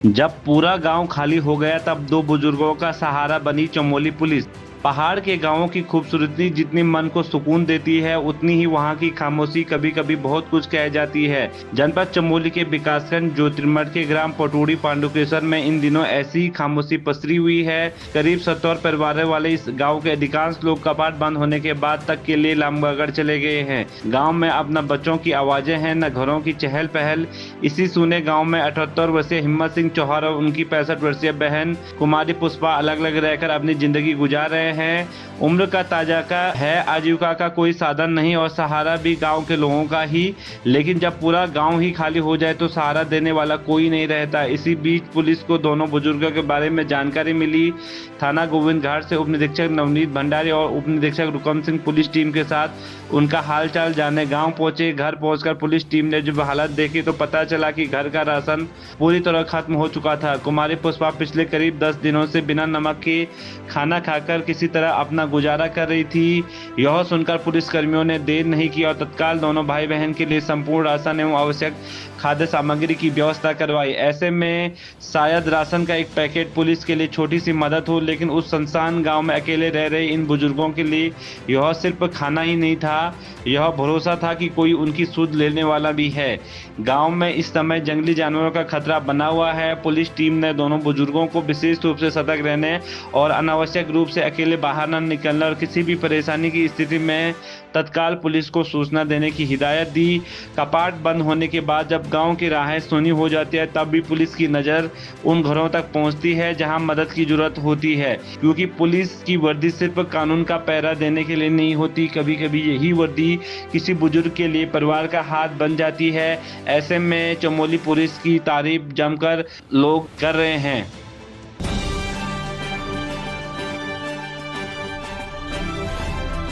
जब पूरा गांव खाली हो गया तब दो बुजुर्गों का सहारा बनी चमोली पुलिस। पहाड़ के गांवों की खूबसूरती जितनी मन को सुकून देती है, उतनी ही वहां की खामोशी कभी कभी बहुत कुछ कह जाती है। जनपद चमोली के विकासखंड ज्योतिर्मठ के ग्राम पटोड़ी पांडुकेश्वर में इन दिनों ऐसी खामोशी पसरी हुई है। करीब 70 परिवारों वाले इस गाँव के अधिकांश लोग कपाट बंद होने के बाद तक के लिए लामबगड़ चले गए हैं। गाँव में अब न बच्चों की आवाजें हैं, न घरों की चहल पहल। इसी सूने गाँव में 78 वर्षीय हिम्मत सिंह चौहान और उनकी 65 वर्षीय बहन कुमारी पुष्पा अलग अलग रहकर अपनी जिंदगी गुजार रहे हैं। उम्र का ताजा का है, आजीविका का कोई साधन नहीं और सहारा भी गांव के लोगों का ही। लेकिन जब पूरा गांव ही खाली हो जाए तो सहारा देने वाला कोई नहीं रहता। इसी बीच पुलिस को दोनों बुजुर्गों के बारे में जानकारी मिली। थाना गोविंद घाट से उप निरीक्षक नवनीत भंडारी और उप निरीक्षक रुकम सिंह पुलिस टीम के साथ उनका हालचाल जानने गांव पहुंचे। घर पहुंचकर पुलिस टीम ने जब हालत देखी तो पता चला कि घर का राशन पूरी तरह खत्म हो चुका था। कुमारी पुष्पा पिछले करीब 10 दिनों से बिना नमक के खाना खाकर किसी तरह अपना गुजारा कर रही थी। यह सुनकर पुलिसकर्मियों ने देर नहीं की और तत्काल दोनों भाई बहन के लिए संपूर्ण राशन एवं आवश्यक खाद्य सामग्री की व्यवस्था करवाई। ऐसे में शायद राशन का एक पैकेट पुलिस के लिए छोटी सी मदद हो, लेकिन उस सुनसान गांव में अकेले रह रहे इन बुजुर्गों के लिए यह सिर्फ खाना ही नहीं था, यह भरोसा था कि कोई उनकी सुध लेने वाला भी है। गांव में इस समय जंगली जानवरों का खतरा बना हुआ है। पुलिस टीम ने दोनों बुजुर्गों को विशेष रूप से सतर्क रहने और अनावश्यक रूप से अकेले बाहर न निकलने और किसी भी परेशानी की स्थिति में तत्काल पुलिस को सूचना देने की हिदायत दी। कपाट बंद होने के बाद जब गांव की राहें सुनी हो जाती है तब भी पुलिस की नज़र उन घरों तक पहुंचती है जहां मदद की जरूरत होती है, क्योंकि पुलिस की वर्दी सिर्फ कानून का पहरा देने के लिए नहीं होती। कभी कभी यही वर्दी किसी बुजुर्ग के लिए परिवार का हाथ बन जाती है। ऐसे में चमोली पुलिस की तारीफ जमकर लोग कर रहे हैं।